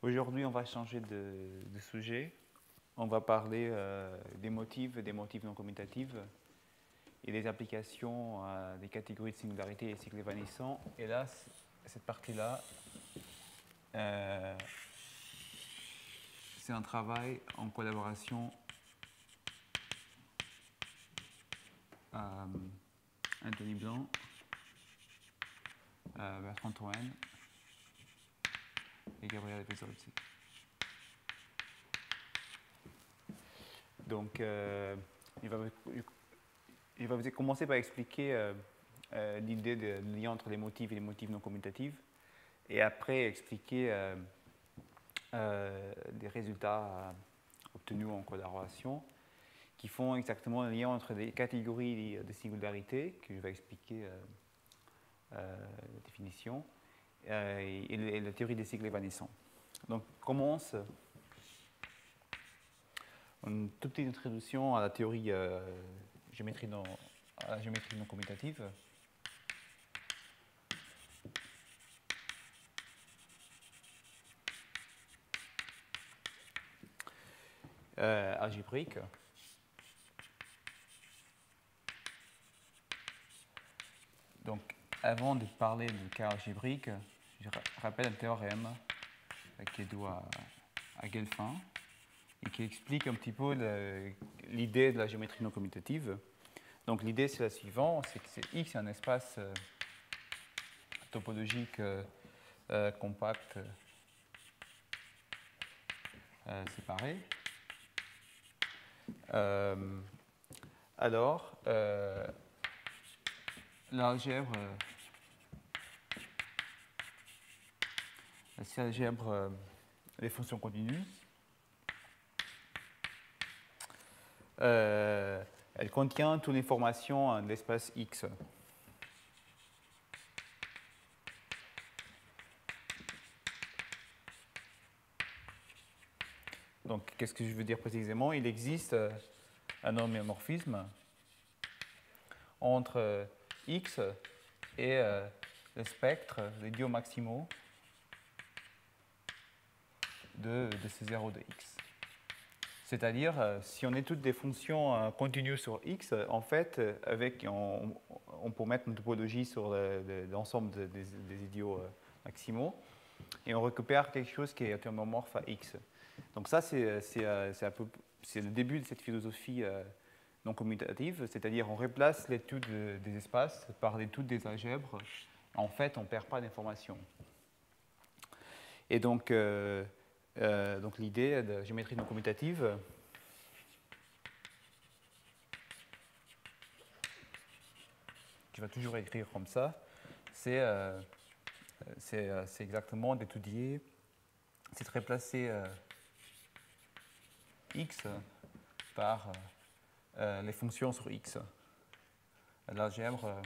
Aujourd'hui, on va changer de sujet. On va parler des motifs non commutatifs et des applications des catégories de singularité et cycles évanescents. Et là, cette partie-là, c'est un travail en collaboration Anthony Blanc, Bertrand Toen et Gabriel Pezzolzi. Donc, il va commencer par expliquer l'idée de lien entre les motifs et les motifs non commutatifs, et après expliquer des résultats obtenus en collaboration qui font exactement le lien entre les catégories de singularité, que je vais expliquer la définition, et la théorie des cycles évanescents. Donc, on commence une toute petite introduction à la théorie géométrie non commutative. Algébrique. Donc, avant de parler du cas algébrique, je rappelle un théorème qui est dû à Guelphin et qui explique un petit peu l'idée de la géométrie non commutative. Donc, l'idée, c'est la suivante, c'est que X est un espace topologique compact séparé. Alors, l'algèbre, c'est l'algèbre des fonctions continues. Elle contient toutes les informations de l'espace X. Donc, qu'est-ce que je veux dire précisément? Il existe un homéomorphisme entre X et le spectre, les diodes maximaux de C0 de X. C'est-à-dire, si on étudie des fonctions continues sur X, en fait, on peut mettre une topologie sur l'ensemble des idiots maximaux, et on récupère quelque chose qui est homomorphe à X. Donc ça, c'est le début de cette philosophie non commutative, c'est-à-dire on remplace l'étude des espaces par l'étude des algèbres. En fait, on ne perd pas d'informations. Et donc l'idée de géométrie non commutative, je vais toujours écrire comme ça, c'est exactement d'étudier, c'est de replacer X par les fonctions sur X. L'algèbre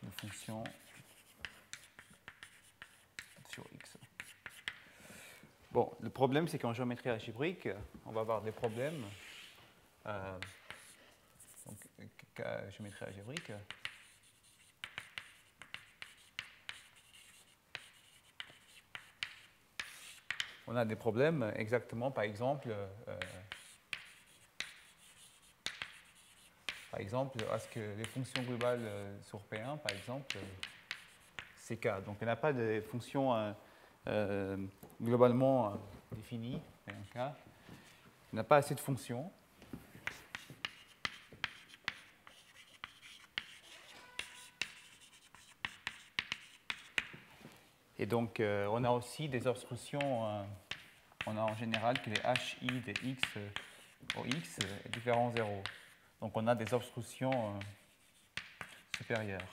de fonctions sur X. Bon, le problème, c'est qu'en géométrie algébrique, on va avoir des problèmes. Donc, géométrie algébrique. On a des problèmes exactement, par exemple, est-ce que les fonctions globales sur P1, par exemple, c'est K. Donc, il n'y a pas de fonctions globalement définies, P1K. Il n'y a pas assez de fonctions. Et donc, on a aussi des obstructions. On a en général que les HI de X au X est différent de 0. Donc, on a des obstructions supérieures.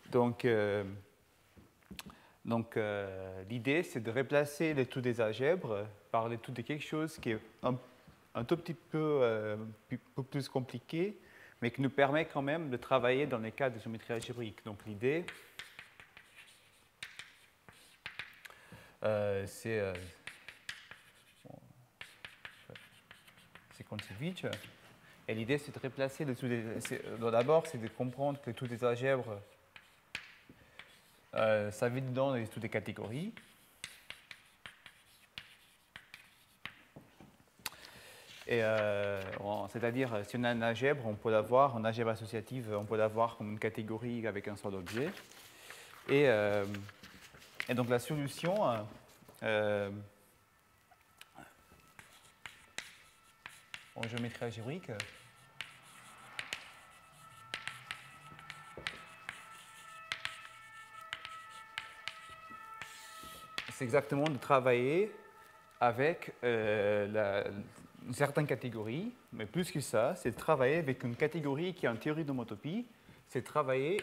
Donc l'idée, c'est de remplacer l'étude des algèbres par l'étude de quelque chose qui est un tout petit peu plus compliqué, mais qui nous permet quand même de travailler dans les cas de géométrie algébrique. Donc l'idée, c'est Kontsevich. Et l'idée, c'est de replacer d'abord, c'est de comprendre que tous les algèbres ça vide dedans toutes les catégories. Et c'est-à-dire, si on a une algèbre, on peut l'avoir, en algèbre associative, on peut l'avoir comme une catégorie avec un seul objet. Et donc la solution en géométrie algébrique, c'est exactement de travailler avec une certaine catégorie, mais plus que ça, c'est de travailler avec une catégorie qui est en théorie d'homotopie, c'est de travailler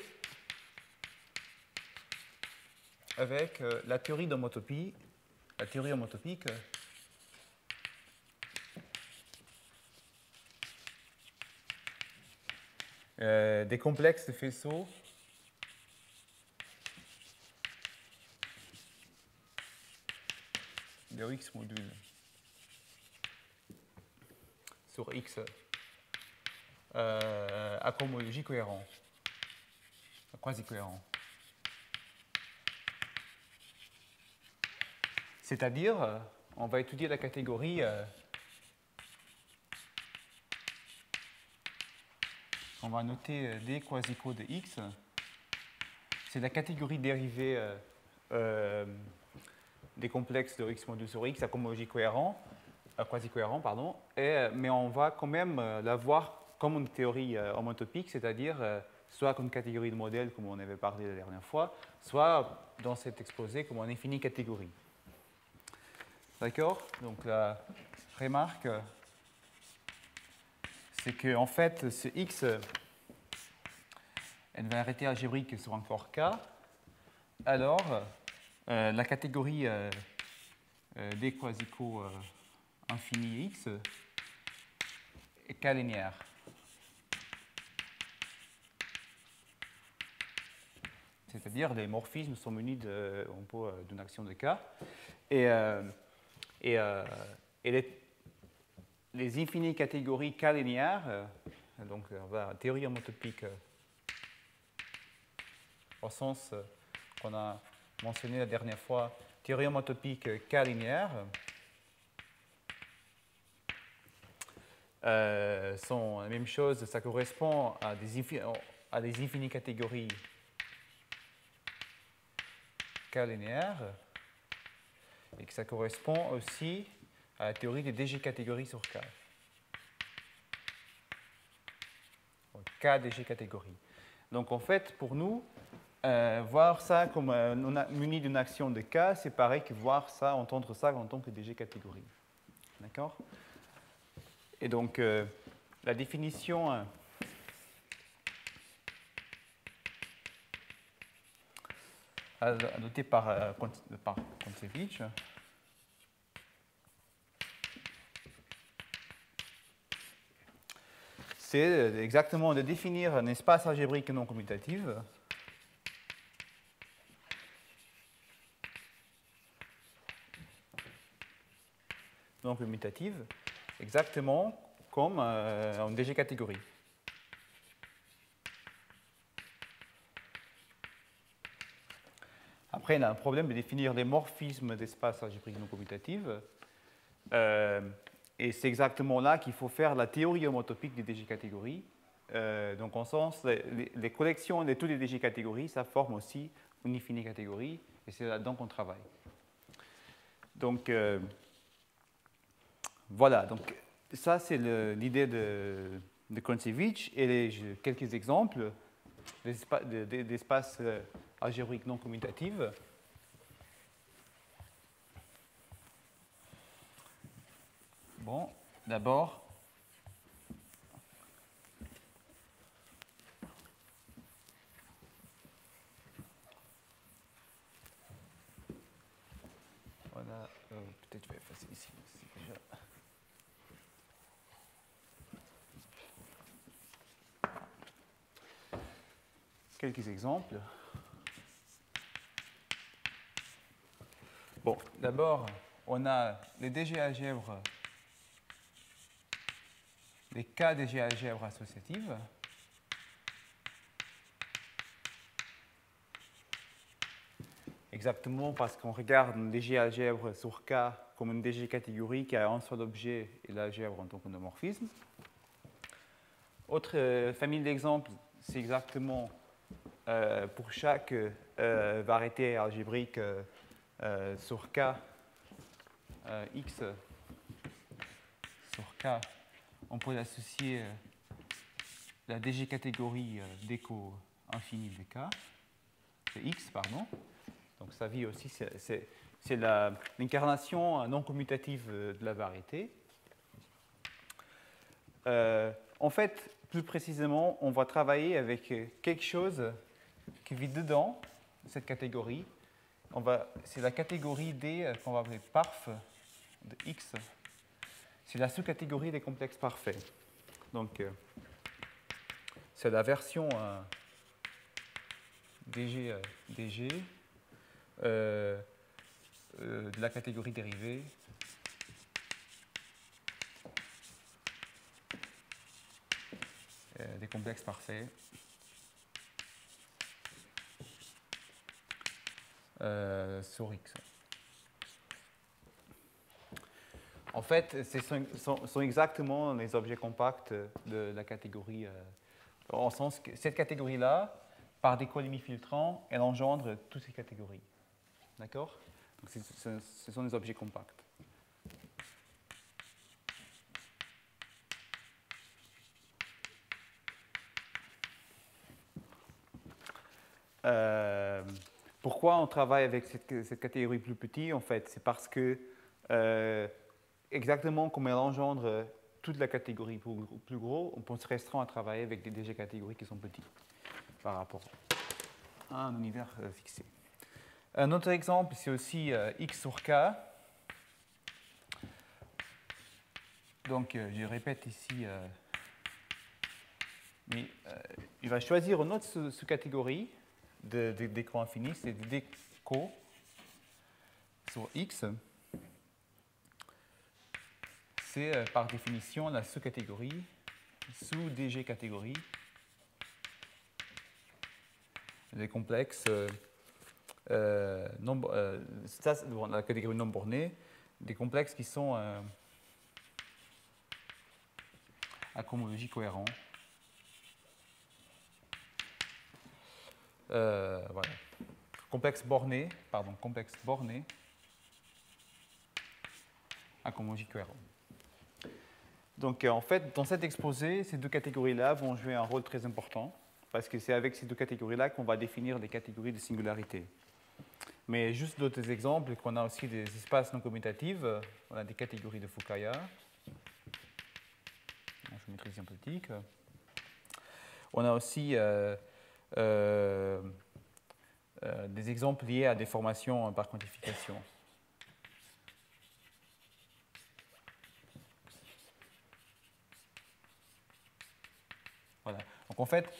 avec la théorie d'homotopie, la théorie homotopique des complexes de faisceaux de X module sur X à cohomologie cohérent, quasi-cohérent. C'est-à-dire, on va étudier la catégorie on va noter D quasi-co de X. C'est la catégorie dérivée des complexes de X module sur X à cohomologie cohérent, quasi-cohérent, pardon, mais on va quand même la voir comme une théorie homotopique, c'est-à-dire soit comme catégorie de modèle, comme on avait parlé la dernière fois, soit dans cet exposé comme une infinie catégorie. D'accord? Donc la remarque, c'est qu'en fait, ce X a une variété algébrique sur un corps K. Alors, la catégorie D quasi-co infini X est K linéaire. C'est-à-dire les morphismes sont munis d'une action de K. Et les infinies catégories K linéaires, donc théorie homotopique au sens qu'on a mentionné la dernière fois, théorie homotopique K linéaire, sont la même chose, ça correspond à des infinies catégories K linéaires, et que ça correspond aussi à la théorie des DG catégories sur K. K DG catégories. Donc en fait, pour nous, voir ça comme muni d'une action de K, c'est pareil que voir ça, entendre ça en tant que DG catégorie. D'accord? Et donc, la définition adoptée par Kontsevich, c'est exactement de définir un espace algébrique non commutatif exactement comme en DG catégorie. Après, on a un problème de définir les morphismes d'espace algébrique non commutatif. Et c'est exactement là qu'il faut faire la théorie homotopique des DG catégories. Donc, en sens, les collections de toutes les DG catégories, ça forme aussi une infinie catégorie, et c'est là-dedans qu'on travaille. Donc, voilà. Donc, ça, c'est l'idée de Kontsevich, et quelques exemples d'espaces algébriques non commutatifs. Bon, d'abord, on a, peut-être je vais effacer ici déjà. Quelques exemples. Bon, d'abord, on a les DG algèbres, les K DG algèbres associatives. exactement parce qu'on regarde une DG algèbre sur K comme une DG catégorie qui a un seul objet et l'algèbre en tant qu'endomorphisme. Autre famille d'exemples, c'est exactement pour chaque variété algébrique sur K, X sur K, on peut associer la DG catégorie d'écho infini de K, de X, pardon. Donc sa vie aussi, c'est l'incarnation non commutative de la variété. En fait, plus précisément, on va travailler avec quelque chose qui vit dedans cette catégorie. C'est la catégorie D qu'on va appeler parf de X. C'est la sous-catégorie des complexes parfaits. Donc, c'est la version DG de la catégorie dérivée des complexes parfaits sur X. En fait, ce sont exactement les objets compacts de la catégorie, en sens que cette catégorie-là, par des colimis filtrants, elle engendre toutes ces catégories. D'accord? Donc, ce sont des objets compacts. Pourquoi on travaille avec cette catégorie plus petite? En fait, c'est parce que, exactement comme elle engendre toute la catégorie plus gros, on peut se restreindre à travailler avec des DG catégories qui sont petits par rapport à un univers fixé. Un autre exemple, c'est aussi X sur K. Donc, je répète ici, mais il va choisir une autre sous-catégorie d'écho infini, c'est d'écho sur X. C'est par définition la sous-catégorie sous DG catégorie des complexes la catégorie non bornée, des complexes qui sont à cohomologie cohérent. Voilà. Complexe borné à cohomologie cohérent. Donc, en fait, dans cet exposé, ces deux catégories-là vont jouer un rôle très important, parce que c'est avec ces deux catégories-là qu'on va définir les catégories de singularité. Mais juste d'autres exemples, qu'on a aussi des espaces non commutatifs, on a des catégories de Fukaya, en géométrie symplectique. On a aussi des exemples liés à des formations par quantification. Voilà. Donc en fait,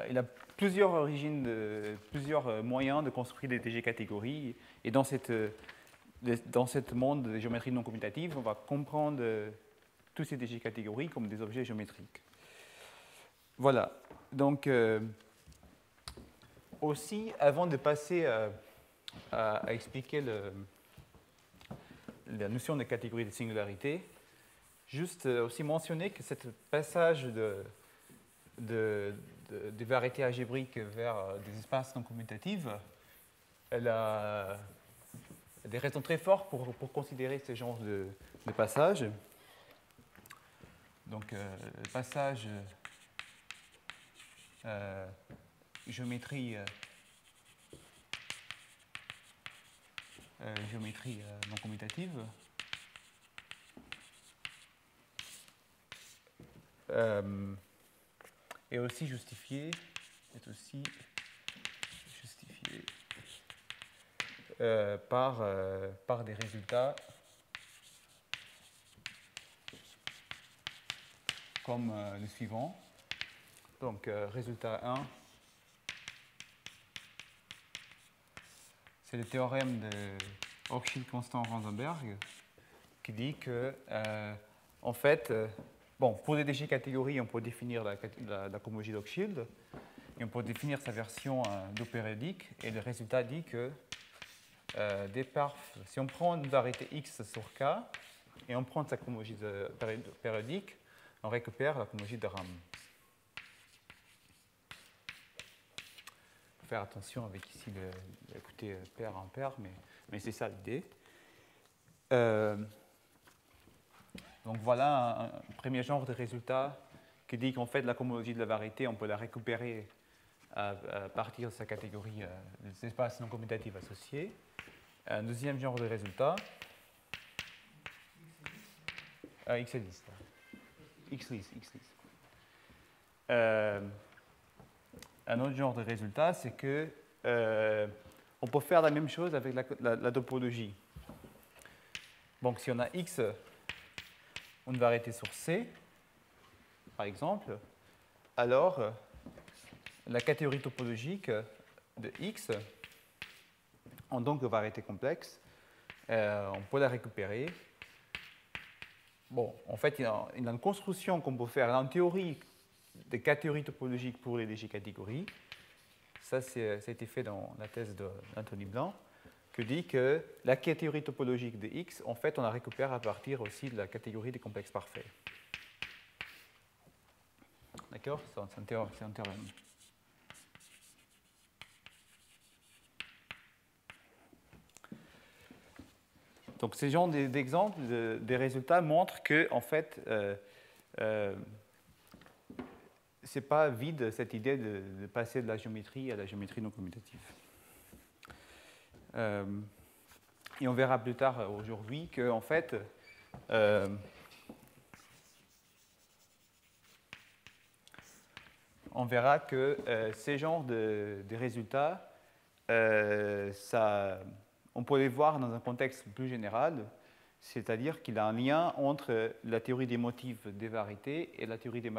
il y a plusieurs origines, plusieurs moyens de construire des DG catégories. Et dans ce monde de géométrie non commutative, on va comprendre tous ces DG catégories comme des objets géométriques. Voilà. Donc, aussi, avant de passer à expliquer la notion de catégorie de singularité, juste aussi mentionner que ce passage des variétés algébriques vers des espaces non commutatifs, elle a des raisons très fortes pour considérer ce genre de passage. Donc, le passage géométrie non commutative est aussi justifié par des résultats comme le suivant. Donc, résultat 1, c'est le théorème de Hochschild-Constant-Rosenberg qui dit que, en fait, bon, pour les DG catégories, on peut définir la cohomologie d'Hochschild, Et on peut définir sa version périodique. Et le résultat dit que si on prend une variété x sur k et on prend sa cohomologie périodique, on récupère la cohomologie de Ram. Il faut faire attention avec ici le côté paire en paire, mais c'est ça l'idée. Donc voilà un premier genre de résultat qui dit qu'en fait la cohomologie de la variété, on peut la récupérer à partir de sa catégorie des espaces non commutatifs associés. Un deuxième genre de résultat, x est 10. X-list. Un autre genre de résultat, c'est que on peut faire la même chose avec la topologie. Donc si on a x, une variété sur C, par exemple, alors la catégorie topologique de x, en donc de variété complexe, on peut la récupérer. Bon, en fait, il y a une construction qu'on peut faire en théorie des catégories topologiques pour les léger catégories. Ça a été fait dans la thèse d'Anthony Blanc, qui dit que la catégorie topologique de X, en fait, on la récupère à partir aussi de la catégorie des complexes parfaits. D'accord? C'est un théorème. Donc, ces genres d'exemples, des résultats montrent que, en fait, c'est pas vide cette idée de passer de la géométrie à la géométrie non commutative. Et on verra plus tard aujourd'hui que, en fait, on verra que ces genres de résultats, on peut les voir dans un contexte plus général, c'est-à-dire qu'il a un lien entre la théorie des motifs des variétés et la théorie des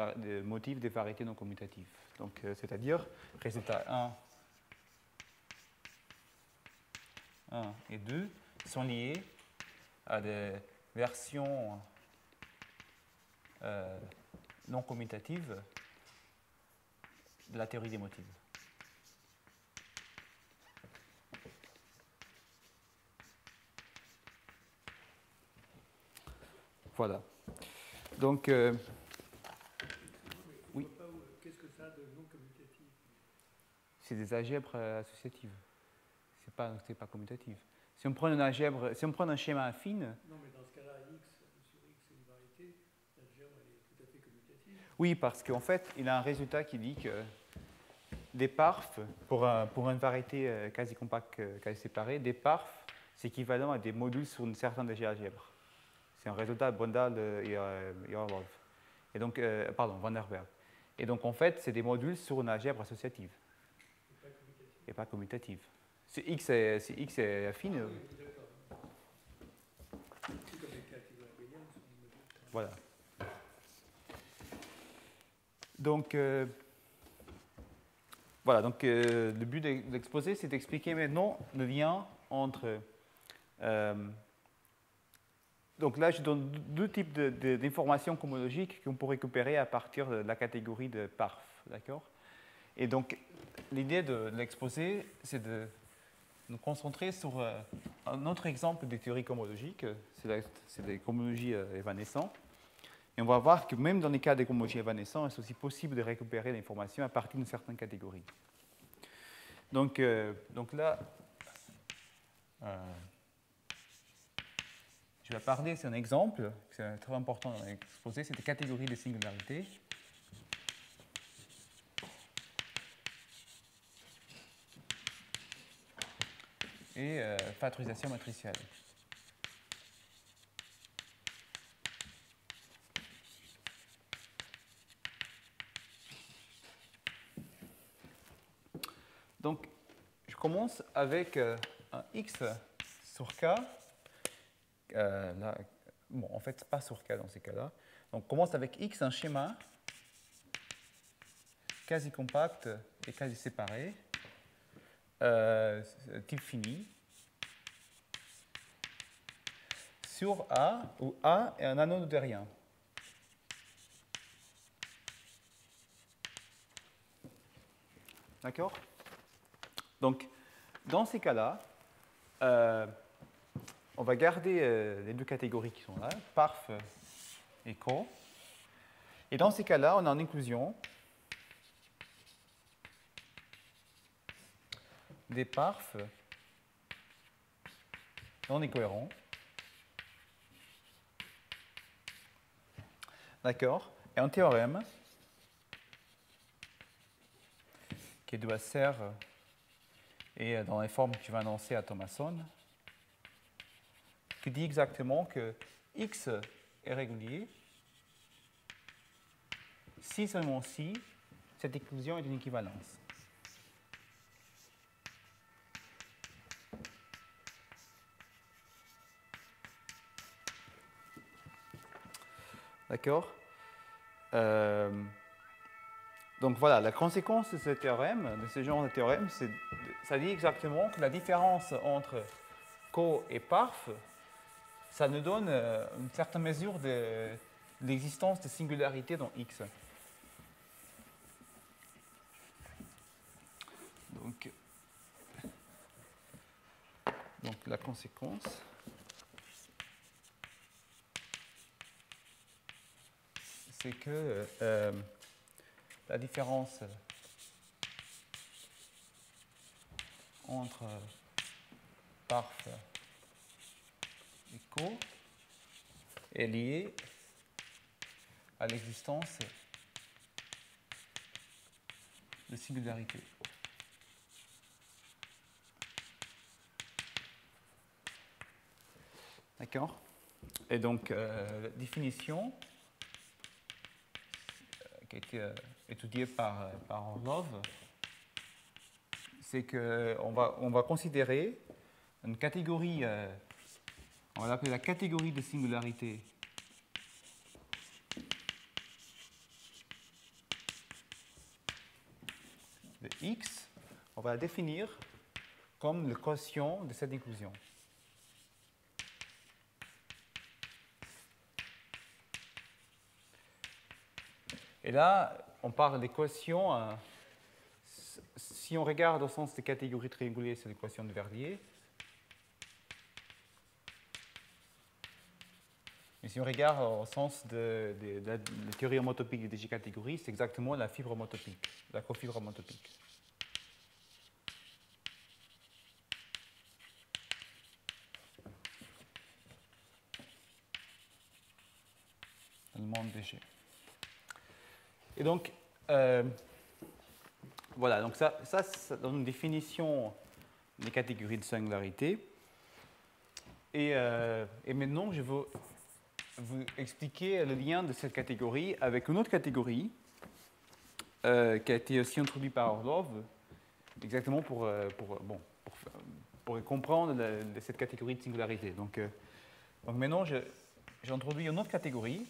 motifs des variétés non commutatives. Donc, c'est-à-dire, résultat 1 et 2 sont liés à des versions non commutatives de la théorie des motifs. Voilà. Donc, oui. Qu'est-ce que ça a de non commutatif? C'est des algèbres associatives. C'est pas commutatif. Si on prend une algèbre, si on prend un schéma affine. Non, mais dans ce cas-là, x sur x c'est une variété, l'algèbre elle est tout à fait commutative. Oui, parce qu'en fait, il a un résultat qui dit que des parfs, pour une variété quasi compacte, quasi séparée, des parfs, c'est équivalent à des modules sur une certaine algèbre. C'est un résultat de Brundle et Orlov. Et donc, Van der Berg. Et donc, en fait, c'est des modules sur une algèbre associative. Et pas commutative. Si X est affine. Oui, d'accord. C'est comme les catégories abéliennes sur les modules. Voilà. Donc, voilà. Donc, le but de l'exposé, c'est d'expliquer maintenant le lien entre. Donc là, je donne deux types d'informations cohomologiques qu'on peut récupérer à partir de la catégorie de parf. D'accord? Et donc, l'idée de l'exposé, c'est de nous concentrer sur un autre exemple de théorie cohomologique, c'est les cohomologies évanescentes. Et on va voir que même dans les cas des cohomologies évanescentes, c'est aussi possible de récupérer l'information à partir d'une certaine catégorie. Donc là, je vais parler, c'est un exemple, c'est très important dans l'exposé, c'est des catégories de singularités. Et factorisation matricielle. Donc, je commence avec un x sur k. Là, bon, en fait, pas sur k dans ces cas-là. Donc, on commence avec x, un schéma quasi compact et quasi séparé, type fini, sur A, où A est un anneau nodérien. D'accord? Donc, dans ces cas-là, on va garder les deux catégories qui sont là, parf et co. Et dans ces cas-là, on a en inclusion des parfs non incohérents. D'accord? Et un théorème qui doit ser et dans les formes que tu vas annoncer à Thomasson, qui dit exactement que X est régulier si seulement si cette inclusion est une équivalence. D'accord? Donc voilà, la conséquence de ce théorème, de ce genre de théorème, ça dit exactement que la différence entre co et parf, ça nous donne une certaine mesure de l'existence de singularité dans X. Donc la conséquence, c'est que la différence entre parf et co est liée à l'existence de singularité. D'accord? Et donc, la définition qui a été étudiée par Orlov, c'est qu'on va considérer une catégorie, on va l'appeler la catégorie de singularité de X, on va la définir comme le quotient de cette inclusion. Et là, on parle des quotients. Si on regarde au sens des catégories triangulaires, c'est l'équation de Verdier. Et si on regarde au sens de la théorie homotopique des DG catégories, c'est exactement la fibre homotopique, la cofibre homotopique. Le monde DG. Et donc, voilà, donc ça donne une définition des catégories de singularité. Et maintenant, je veux vous expliquer le lien de cette catégorie avec une autre catégorie qui a été aussi introduite par Orlov, exactement pour comprendre cette catégorie de singularité. Donc maintenant, j'ai introduit une autre catégorie,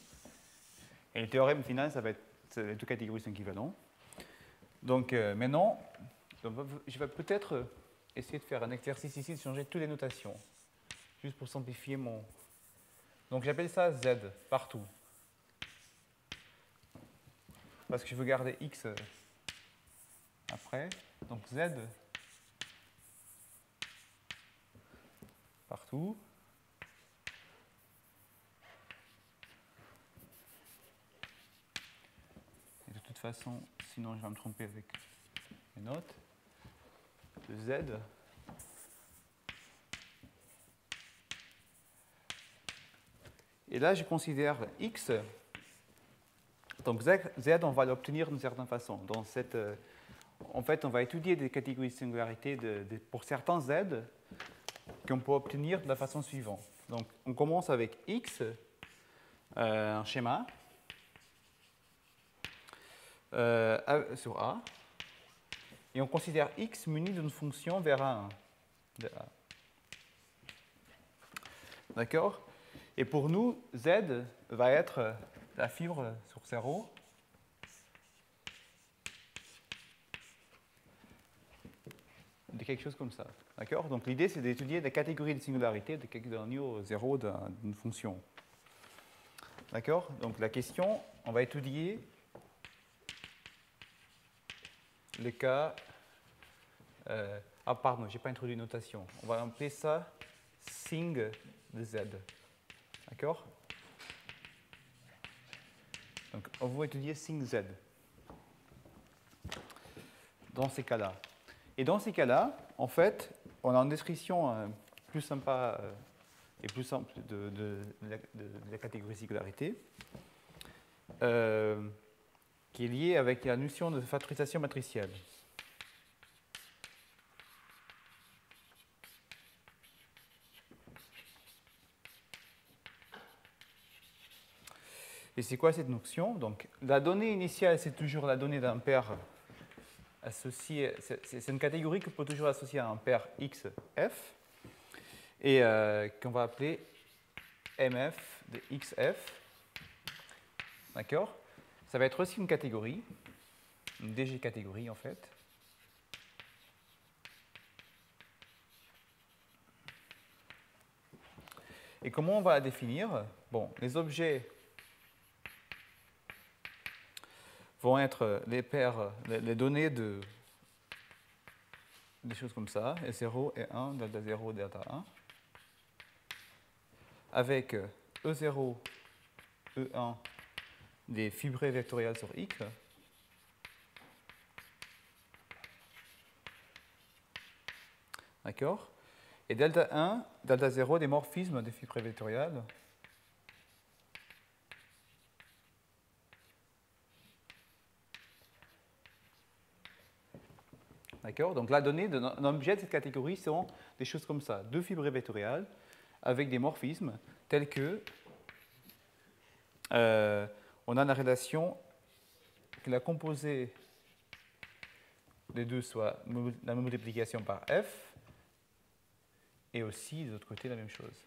et le théorème final, ça va être les deux catégories sont équivalentes. Donc maintenant, je vais peut-être essayer de faire un exercice ici, de changer toutes les notations, juste pour simplifier mon... Donc j'appelle ça Z, partout. Parce que je veux garder X après. Donc Z, partout. Et de toute façon, sinon je vais me tromper avec les notes. De Z. Et là, je considère X. Donc Z, on va l'obtenir d'une certaine façon. Dans cette, en fait, on va étudier des catégories de singularité pour certains Z qu'on peut obtenir de la façon suivante. Donc on commence avec X, un schéma sur A, et on considère X muni d'une fonction vers A1 de A. D'accord? Et pour nous, Z va être la fibre sur 0 de quelque chose comme ça. D'accord? Donc l'idée, c'est d'étudier la catégorie de singularité d'un niveau 0 d'une fonction. D'accord? Donc la question, on va étudier le cas Ah, pardon, je n'ai pas introduit une notation. On va appeler ça sing de z. D'accord? Donc, on va étudier sing z dans ces cas-là. Et dans ces cas-là, en fait, on a une description plus sympa et plus simple de la catégorie singularité qui est liée avec la notion de factorisation matricielle. Et c'est quoi cette notion? Donc, la donnée initiale, c'est toujours la donnée d'un paire associé. C'est une catégorie qu'on peut toujours associer à un paire X, F, et qu'on va appeler MF de XF. D'accord? Ça va être aussi une catégorie, une DG catégorie en fait. Et comment on va la définir? Bon, les objets vont être les paires, les données de des choses comme ça, S0, E1, delta 0, delta 1, avec E0, E1 des fibrés vectoriels sur X, d'accord? Et delta 1, delta 0 des morphismes des fibrés vectoriels. D'accord? Donc la donnée d'un objet de cette catégorie sont des choses comme ça, deux fibrés vectoriels avec des morphismes tels que on a la relation que la composée des deux soit la multiplication par f et aussi de l'autre côté la même chose.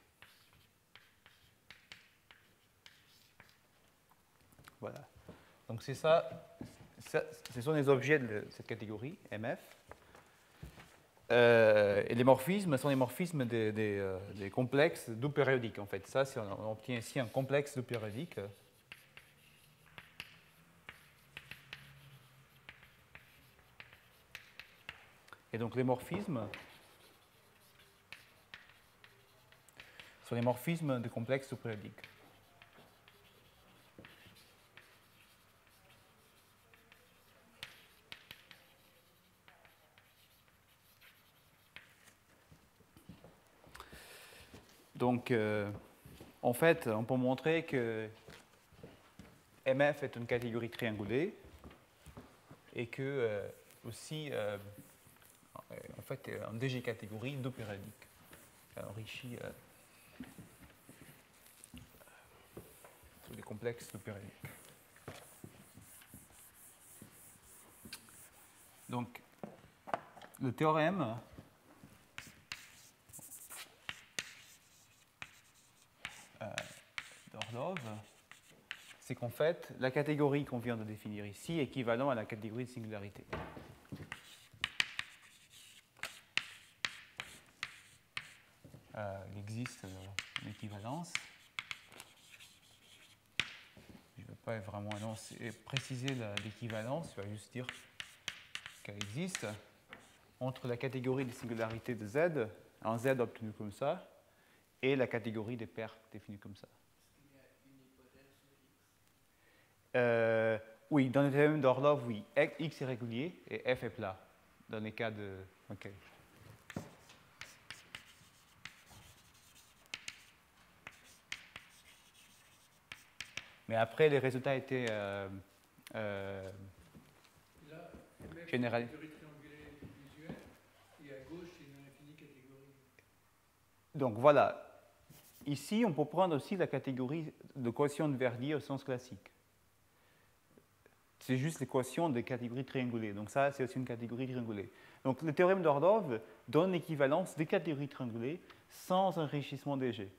Voilà. Donc c'est ça, ce sont les objets de cette catégorie, MF. Et les morphismes sont les morphismes des complexes double périodiques en fait. Ça, on obtient ici un complexe double périodique. Et donc les morphismes sont les morphismes de complexes double périodiques. Donc, en fait, on peut montrer que MF est une catégorie triangulée et que aussi, en fait, en DG catégorie double périodique, enrichie sur des complexes double périodiques. Donc, le théorème d'Orlov, c'est qu'en fait, la catégorie qu'on vient de définir ici est équivalente à la catégorie de singularité. Il existe une équivalence. Je ne vais pas vraiment préciser l'équivalence, je vais juste dire qu'elle existe entre la catégorie de singularité de Z, un Z obtenu comme ça, et la catégorie des paires définies comme ça. Oui, dans le théorème d'Orlov, oui. X est régulier et F est plat. Dans les cas de. OK. Mais après, les résultats étaient généralisés. Et à gauche, c'est une infinie catégorie. Donc voilà. Ici, on peut prendre aussi la catégorie de quotient de Verdier au sens classique. C'est juste l'équation des catégories triangulées. Donc ça, c'est aussi une catégorie triangulée. Donc le théorème d'Orlov donne l'équivalence des catégories triangulées sans enrichissement des G.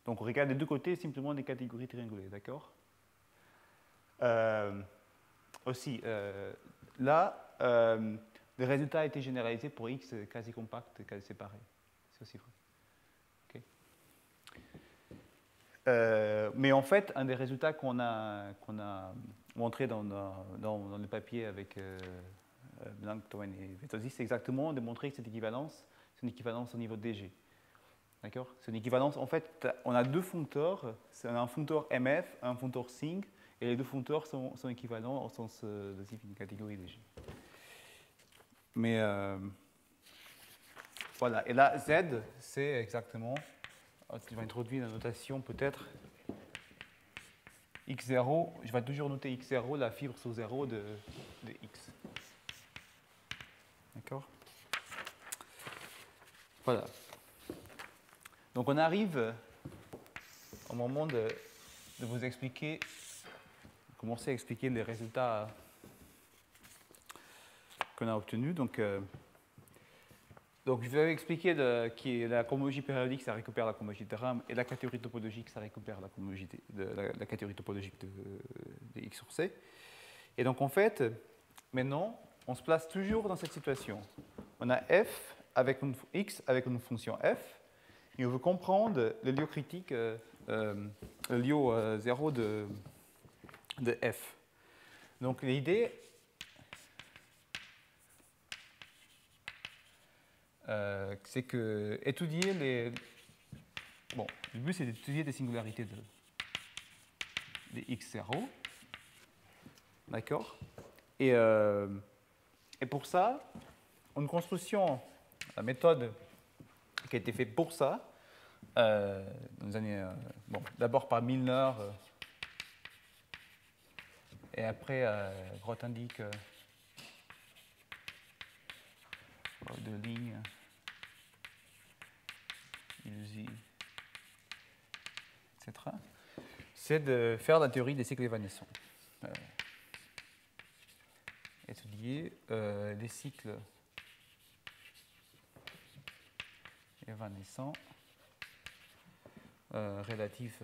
Donc on regarde des deux côtés simplement des catégories triangulées, d'accord? Aussi, là, le résultat a été généralisé pour X quasi compact, quasi séparé. C'est aussi vrai. Mais en fait, un des résultats qu'on a montré dans le papier avec Blank-Towen et Vettosi, c'est exactement de montrer que cette équivalence, c'est une équivalence au niveau de DG. D'accord? C'est une équivalence, en fait, on a deux foncteurs, c'est un foncteur MF, un foncteur Sing, et les deux foncteurs sont équivalents au sens de une catégorie DG. Mais voilà, et là, Z, c'est exactement, je vais introduire la notation peut-être, x0, je vais toujours noter x0, la fibre sur 0 de x. D'accord? Voilà. Donc on arrive au moment de vous expliquer, commencer à expliquer les résultats qu'on a obtenus. Donc je vais expliquer que la cohomologie périodique, ça récupère la cohomologie de RAM, et la catégorie topologique, ça récupère la cohomologie la catégorie topologique de X sur C. Et donc en fait, maintenant, on se place toujours dans cette situation. On a f avec une x avec une fonction f, et on veut comprendre le lieu critique, le lieu 0 de f. Donc l'idée, c'est que étudier les... Bon, le but c'est d'étudier des singularités de x0, d'accord? Et pour ça, une construction, la méthode qui a été faite pour ça, dans les années, bon, d'abord par Milner, et après Grothendieck, de ligne, Illusi, etc., c'est de faire la théorie des cycles évanescents. Étudier les cycles évanescents relatifs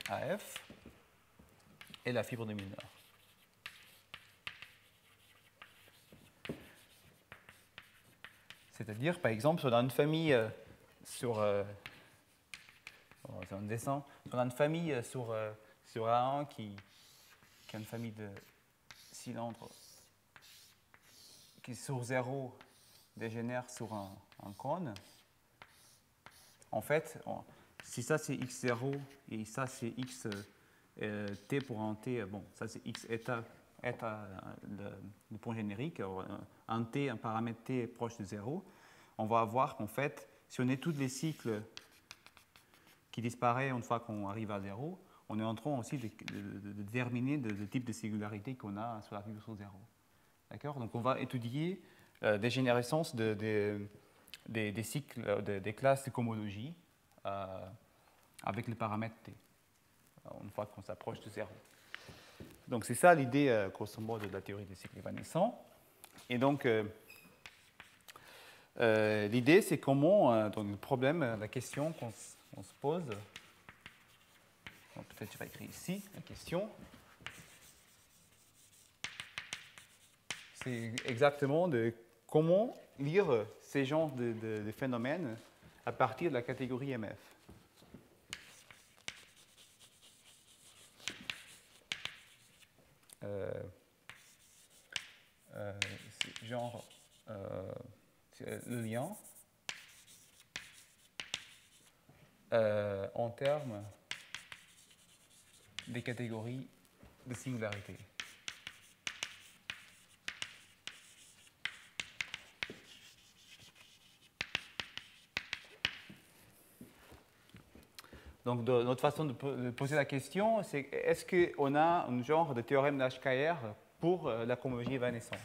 à F et la fibre de Milner. C'est-à-dire, par exemple, si on a une famille sur un dessin, si on a une famille sur A1 qui a une famille de cylindres qui sur 0 dégénère sur un cône, en fait, si ça c'est x0 et ça c'est x t pour un t, bon, ça c'est x eta le point générique, un t, un paramètre t proche de 0, on va voir qu'en fait, si on étudie les cycles qui disparaissent une fois qu'on arrive à 0, on est en train aussi de déterminer le type de singularité qu'on a sur la fibre sur 0. D'accord? Donc on va étudier des générescences des cycles, des classes de cohomologie avec le paramètre t, une fois qu'on s'approche de 0. Donc c'est ça l'idée, grosso modo, de la théorie des cycles évanescents. Et donc l'idée, c'est comment, donc le problème, la question qu'on se pose, peut-être je vais écrire ici la question, c'est exactement de comment lire ces genres de phénomènes à partir de la catégorie MF. Genre le lien en termes des catégories de singularité. Donc, notre façon de poser la question, c'est est-ce qu'on a un genre de théorème d'HKR pour la cohomologie évanescente?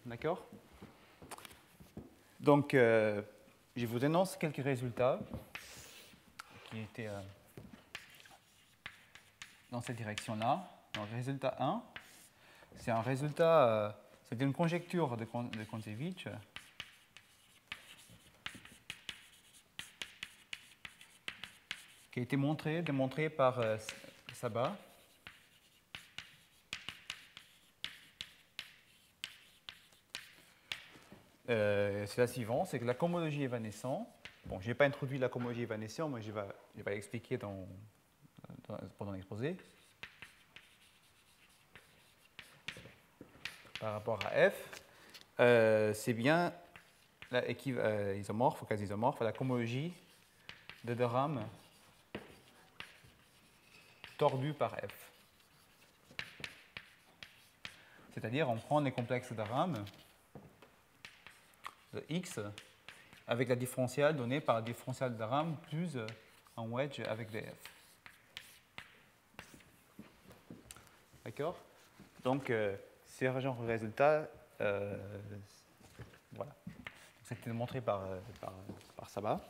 D'accord? Donc, je vous énonce quelques résultats qui étaient dans cette direction-là. Donc, résultat 1, c'est un résultat, c'est une conjecture de Kontsevich qui a été démontrée par Saba. c'est la suivante, c'est que la cohomologie évanescente, bon, je n'ai pas introduit la cohomologie évanescente, mais je vais l'expliquer pendant l'exposé. Par rapport à F, c'est bien isomorphe ou quasi-isomorphe à la cohomologie de deux rames tordues par F. C'est-à-dire, on prend les complexes de rames de X avec la différentielle donnée par la différentielle de rame plus un wedge avec df. D'accord? Donc, c'est genre de résultat. Voilà. C'était montré par Saba.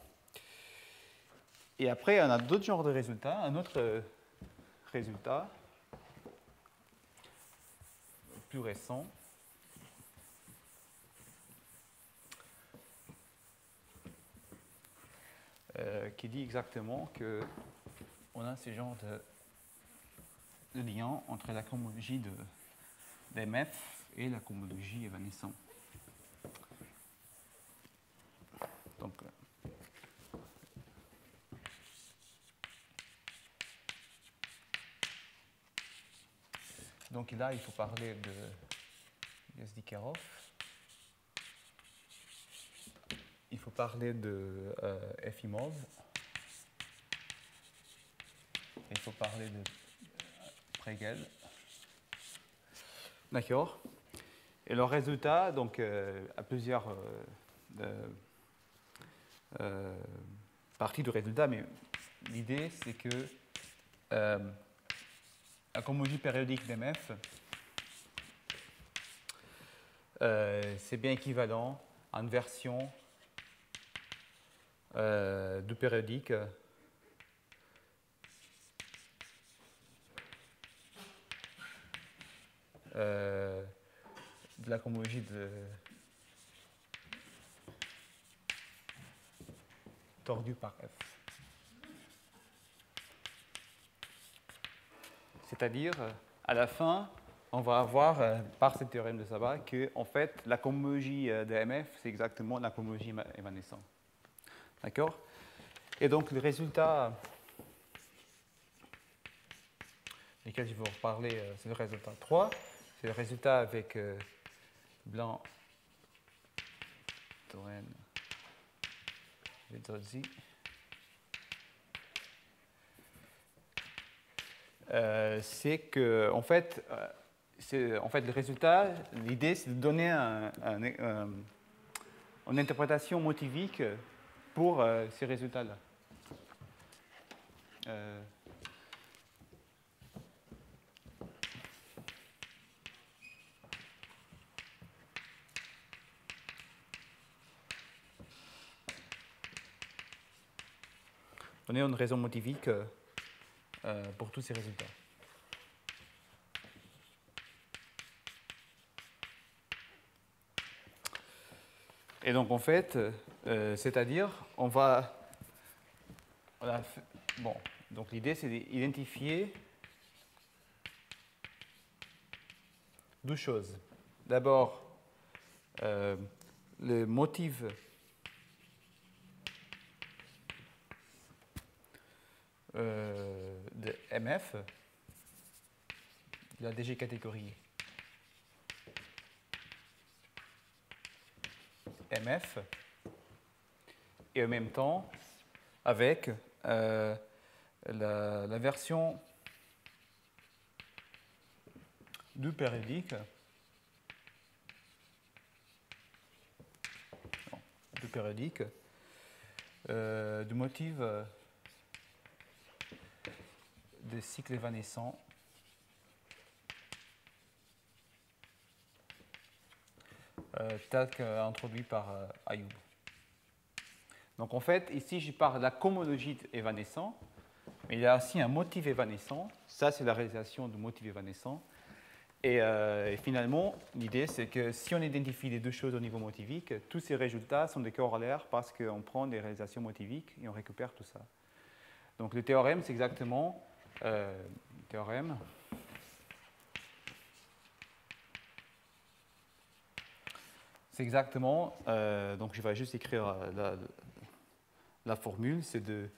Et après, on a d'autres genres de résultats. Un autre résultat plus récent. Qui dit exactement qu'on a ce genre de lien entre la cohomologie d'MF et la cohomologie évanescente. Donc là, il faut parler de Yazdikharov. Il faut parler de Efimov. Il faut parler de Pregel. D'accord. Et le résultat, donc, à plusieurs parties du résultat, mais l'idée, c'est que la cohomologie périodique d'MF, c'est bien équivalent à une version du périodique de la cohomologie tordue par F. C'est-à-dire, à la fin, on va avoir, par ce théorème de Saba, que en fait, la cohomologie de MF, c'est exactement la cohomologie évanescente. D'accord? Et donc, le résultat desquels je vais vous reparler, c'est le résultat 3. C'est le résultat avec Blanc, Toen, Vedozzi. C'est que, en fait, le résultat, l'idée, c'est de donner une interprétation motivique pour ces résultats-là. Donner une raison motivique pour tous ces résultats. Et donc, en fait, c'est-à-dire, bon, donc l'idée, c'est d'identifier deux choses. D'abord, le motif de MF, de la DG catégorie MF, et en même temps avec la version du périodique du motif des cycles évanescents tel qu'introduit par Ayoub. Donc en fait, ici je parle de la cohomologie évanescente, mais il y a aussi un motif évanescent. Ça, c'est la réalisation du motif évanescent. Et finalement, l'idée, c'est que si on identifie les deux choses au niveau motivique, tous ces résultats sont des corollaires parce qu'on prend des réalisations motiviques et on récupère tout ça. Donc le théorème, c'est exactement théorème C'est exactement, donc je vais juste écrire la formule, c'est de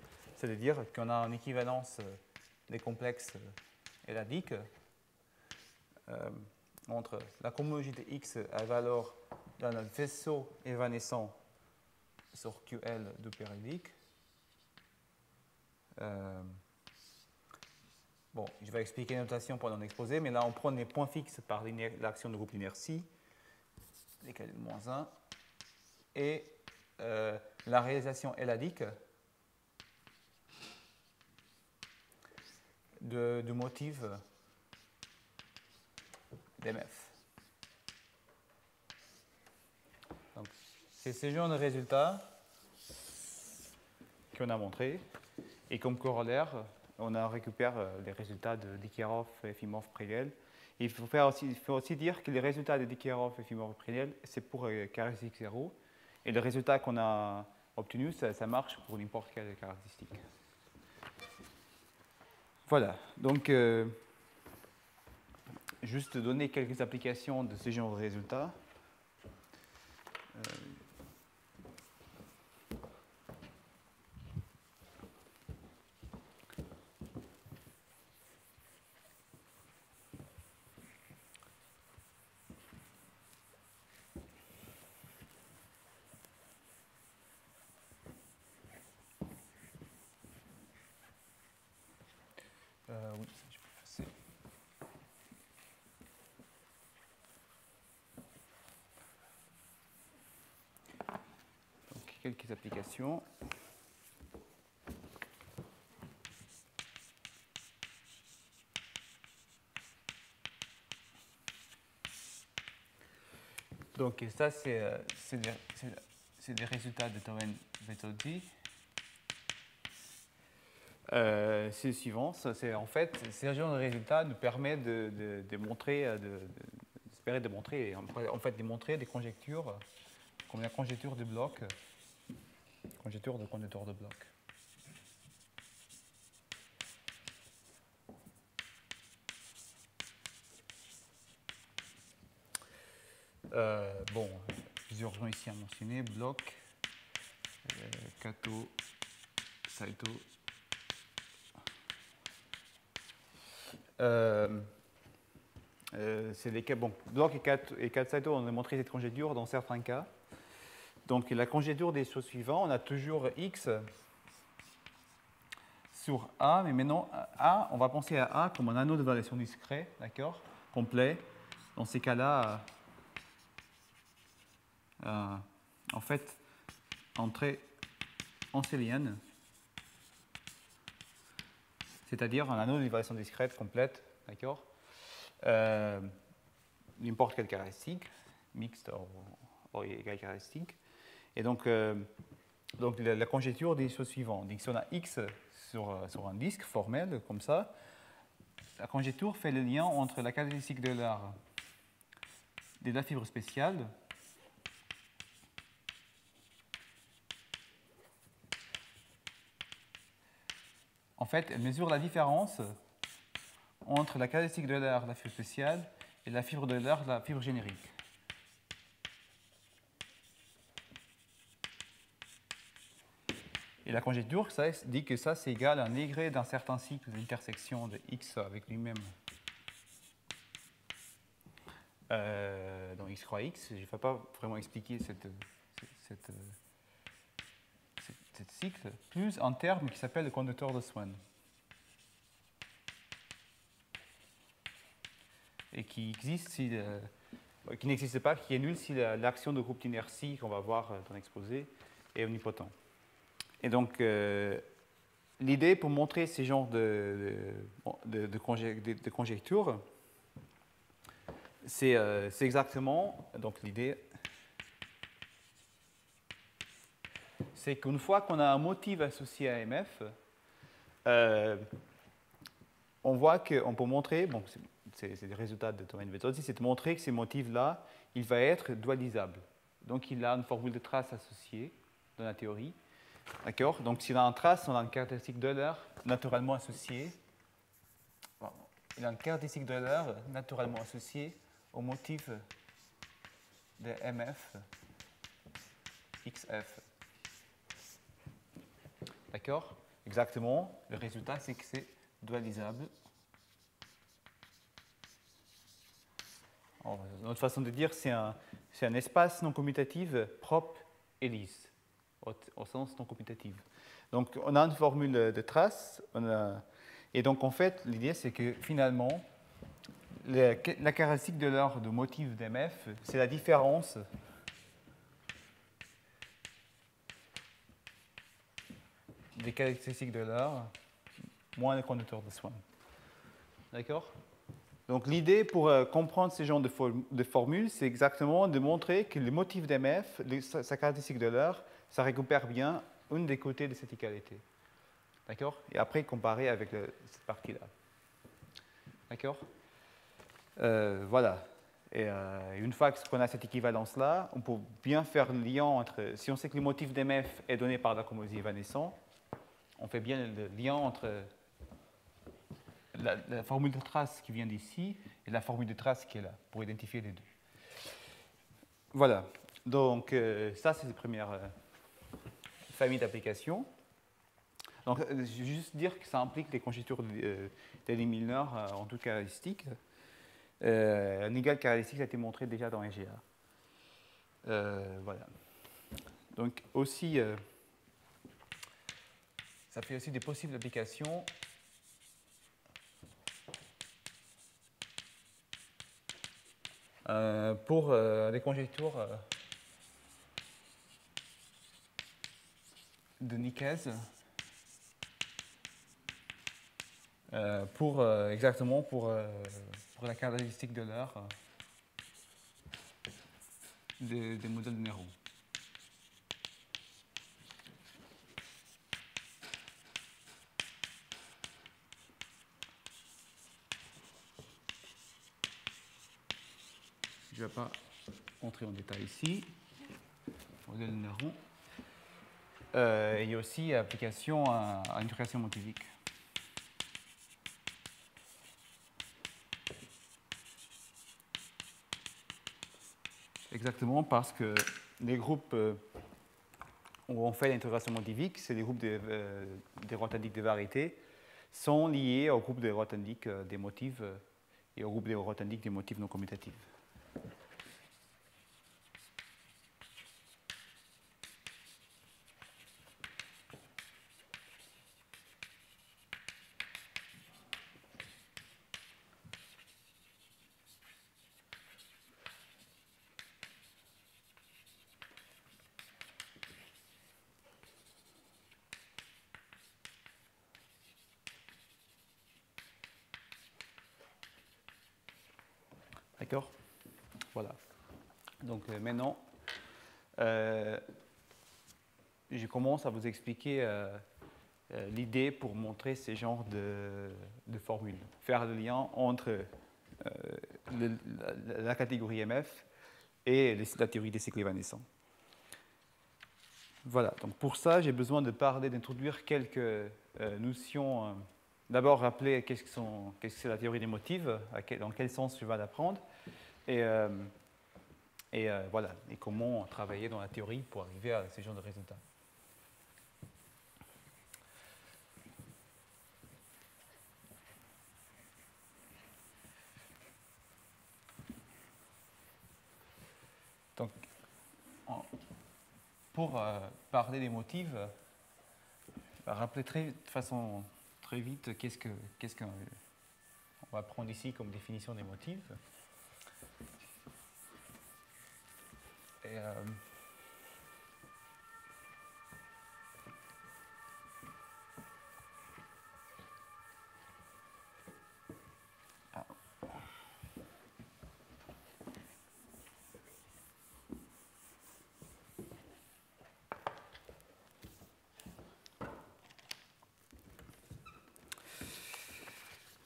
dire qu'on a une équivalence des complexes éladiques entre la cohomogénéité X à valeur d'un vaisseau évanescent sur QL de périodique. Bon, je vais expliquer la notation pendant l'exposé, mais là on prend les points fixes par l'action de groupe l'inertie, décalé de moins 1, et la réalisation éladique du motif d'MF. Donc, c'est ce genre de résultats qu'on a montré, et comme corollaire, on récupère les résultats de Dikirov, Efimov-Prégel. Il faut aussi dire que les résultats de Dikirov, Efimov-Prégel, c'est pour caractéristique 0, et le résultat qu'on a obtenu, ça marche pour n'importe quelle caractéristique. Voilà, donc juste donner quelques applications de ce genre de résultats. Oui, ça je peux effacer. Donc, quelques applications. Donc, ça, c'est des résultats de Torren Vetozzi. C'est le suivant. En fait, ce genre de résultats nous permet de montrer, d'espérer démontrer, en fait, démontrer des conjectures, comme la conjecture de bloc, conjecture de conducteur de bloc. Bon, plusieurs gens ici à mentionner, bloc, Kato, Saito. C'est les cas, bon, Bloch et Kato ont démontré cette conjecture dans certains cas. Donc la conjecture des choses suivantes, on a toujours X sur A, mais maintenant A, on va penser à A comme un anneau de variation discret, d'accord, complet. Dans ces cas-là, en fait, entrée ancélienne, c'est-à-dire un anneau de variation discrète complète, d'accord, n'importe quelle caractéristique, mixte ou égale caractéristique. Et donc la conjecture dit ce suivant. Donc, si on a X sur un disque formel, comme ça, la conjecture fait le lien entre la caractéristique de la fibre spéciale en fait, elle mesure la différence entre la caractéristique de l'air de la fibre spéciale et la fibre de l'air de la fibre générique. Et la conjecture ça dit que ça, c'est égal à un degré d'un certain cycle d'intersection de X avec lui-même dans X croix X. Je ne vais pas vraiment expliquer cette cycle, plus un terme qui s'appelle le conducteur de Swan. Et qui existe qui n'existe pas, qui est nul si l'action de groupe d'inertie qu'on va voir dans l'exposé est omnipotent. Et donc, l'idée pour montrer ces genres de conjectures, c'est exactement, donc l'idée, c'est qu'une fois qu'on a un motif associé à MF, on voit qu'on peut montrer, bon, c'est des résultats de Torren Vetozzi, c'est de montrer que ces motifs-là, il va être dualisable. Donc, il a une formule de trace associée dans la théorie. D'accord? Donc, s'il a une trace, on a une caractéristique d'Euler naturellement associée. Bon, il a une caractéristique d'Euler naturellement associée au motif de MF XF. D'accord? Exactement. Le résultat, c'est que c'est dualisable. Une autre façon de dire, c'est un espace non commutatif propre et lisse, au sens non commutatif. Donc, on a une formule de trace, et donc, en fait, l'idée, c'est que finalement, la caractéristique de l'ordre de motif d'MF, c'est la différence des caractéristiques de l'ordre moins le conducteur de Swan. D'accord? Donc l'idée pour comprendre ces genres de formules, c'est exactement de montrer que le motif d'MF, sa caractéristique de l'heure, ça récupère bien une des côtés de cette égalité. D'accord? Et après comparer avec cette partie-là. D'accord? Voilà. Et une fois qu'on a cette équivalence-là, on peut bien faire le lien entre... Si on sait que le motif d'MF est donné par la cohomologie évanescente, on fait bien le lien entre la formule de trace qui vient d'ici et la formule de trace qui est là, pour identifier les deux. Voilà. Donc, ça, c'est la première famille d'applications. Donc, je vais juste dire que ça implique des conjectures d'Elie Milnor en toute caractéristique. Un égal caractéristique a été montré déjà dans EGA. Voilà. Donc, aussi, ça fait aussi des possibles applications pour des conjectures de Nicaise exactement pour la caractéristique de l'heure des modèles de Néron. Je ne vais pas entrer en détail ici. Modèle de Néron. Il y a aussi application à une création motivique. Exactement parce que les groupes où on fait l'intégration motivique, c'est les groupes des rotandiques de variété, sont liés au groupe des rotandiques des motifs et au groupe des rotandiques des motifs non commutatifs. D'accord? Voilà. Donc maintenant, je commence à vous expliquer l'idée pour montrer ces genres de formules. Faire le lien entre la catégorie MF et la théorie des cycles évanescents. Voilà, donc pour ça, j'ai besoin d'introduire quelques notions. D'abord, rappeler qu'est-ce que c'est la théorie des motifs, dans quel sens je vais l'apprendre, et voilà, et comment travailler dans la théorie pour arriver à ce genre de résultats. Donc, pour parler des motifs, je vais rappeler de façon très vite qu'est-ce qu'on va prendre ici comme définition des motifs. Et,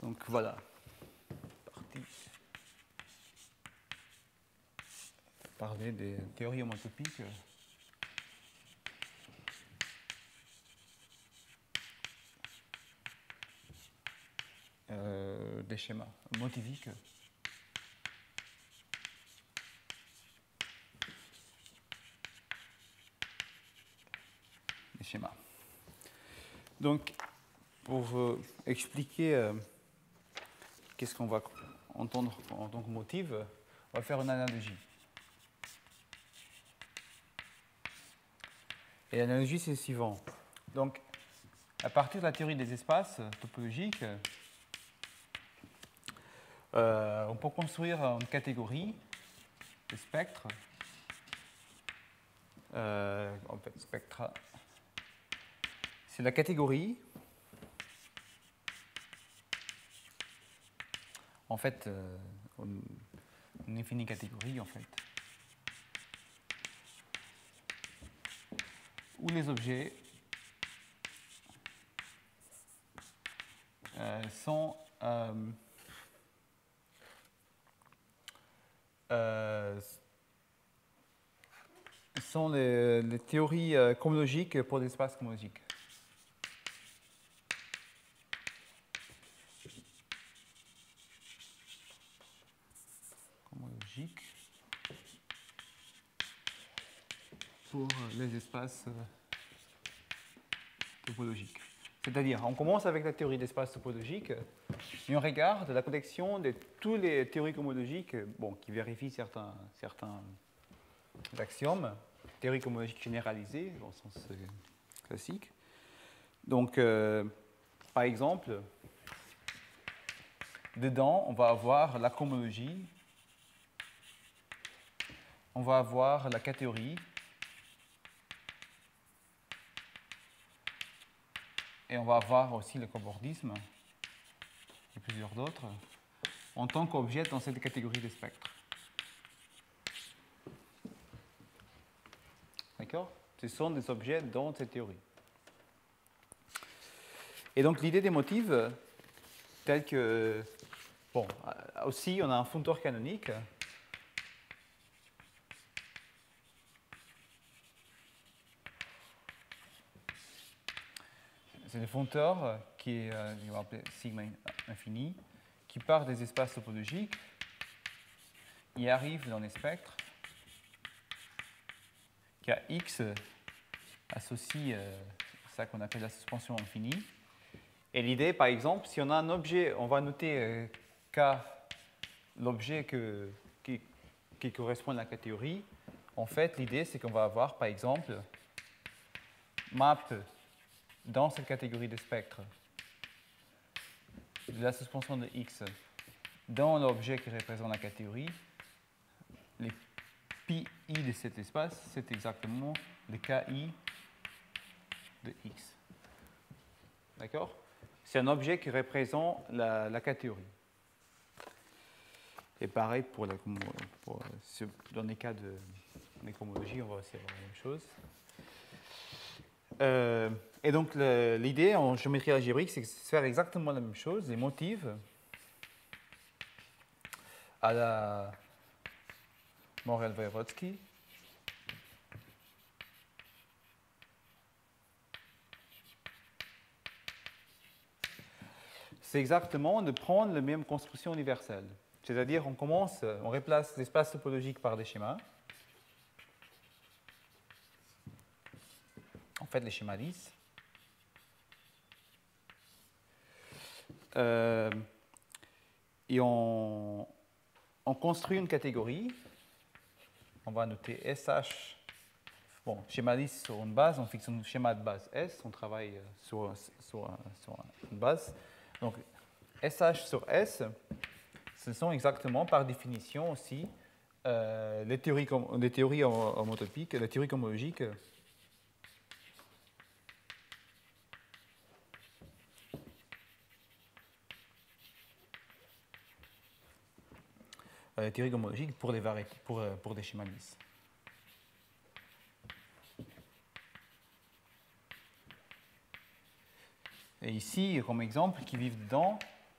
donc voilà, partie. Parler des théories homotopiques. Des schémas motiviques. schéma. Donc, pour expliquer qu'est-ce qu'on va entendre en tant que motif, on va faire une analogie. Et l'analogie, c'est le suivant. Donc, à partir de la théorie des espaces topologiques, on peut construire une catégorie de spectres. En fait, spectra, c'est la catégorie. En fait, une infinie catégorie, en fait, où les objets sont les théories cohomologiques pour des espaces cohomologiques. Cohomologiques pour les espaces topologiques. C'est-à-dire, on commence avec la théorie d'espace topologique et on regarde la collection de toutes les théories cohomologiques qui vérifient certains axiomes, théorie cohomologique généralisée, dans le sens classique. Donc, par exemple, dedans, on va avoir la cohomologie, on va avoir la catégorie, et on va avoir aussi le cobordisme, et plusieurs d'autres, en tant qu'objet dans cette catégorie de spectres. D'accord? Ce sont des objets dans cette théorie. Et donc l'idée des motifs, telle que... Bon, aussi on a un functeur canonique. C'est le functeur qui est, on va appeler sigma infini, qui part des espaces topologiques, il arrive dans les spectres, qui a x associe ça qu'on appelle la suspension infinie. Et l'idée, par exemple, si on a un objet, on va noter K, l'objet qui correspond à la catégorie. En fait, l'idée, c'est qu'on va avoir, par exemple, map dans cette catégorie de spectres de la suspension de X dans l'objet qui représente la catégorie. Les pi i de cet espace, c'est exactement le ki de X. D'accord? C'est un objet qui représente la catégorie. Et pareil dans les cas de cohomologie, on va aussi avoir la même chose. Et donc l'idée en géométrie algébrique, c'est de faire exactement la même chose, les motifs à la Morel-Wojewódzki. C'est exactement de prendre la même construction universelle. C'est-à-dire, on replace l'espace topologique par des schémas. En fait, les schémas lisses. Et on construit une catégorie. On va noter SH. Bon, schéma lisse sur une base, on fixe un schéma de base S, on travaille sur une base. Donc, SH sur S, ce sont exactement, par définition aussi, les théories homotopiques, les théories cohomologiques. Les théories homologiques pour des schémas lisses. Et ici, comme exemple, qui vivent dedans,